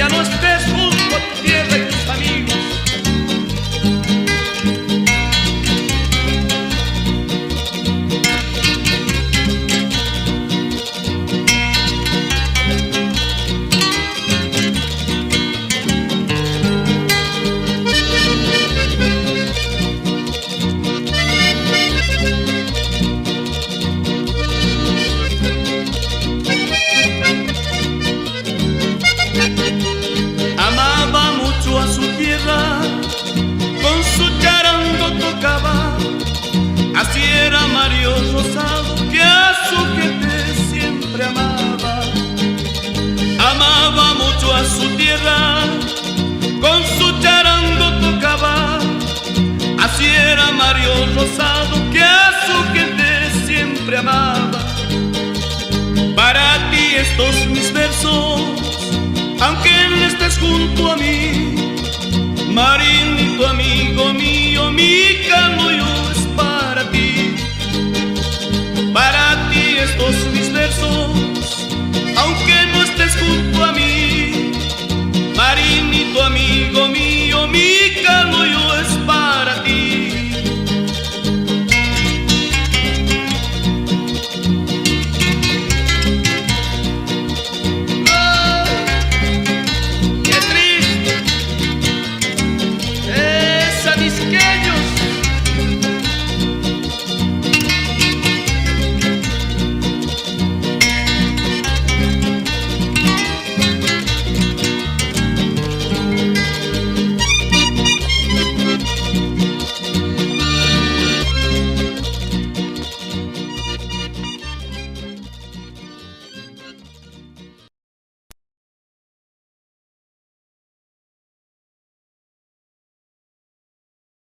ya no estés junto a tu tierra y tus amigos. Amaba mucho a su tierra, con su charango tocaba. Así era Mario Rosado, que a su gente siempre amaba. Amaba mucho a su tierra, con su charango tocaba. Así era Mario Rosado, que a su gente siempre amaba. Para ti estos mis versos, aunque no estés junto a mí, Marinito, amigo mío, mi canto es para ti. Para ti estos mis versos, aunque no estés junto a mí,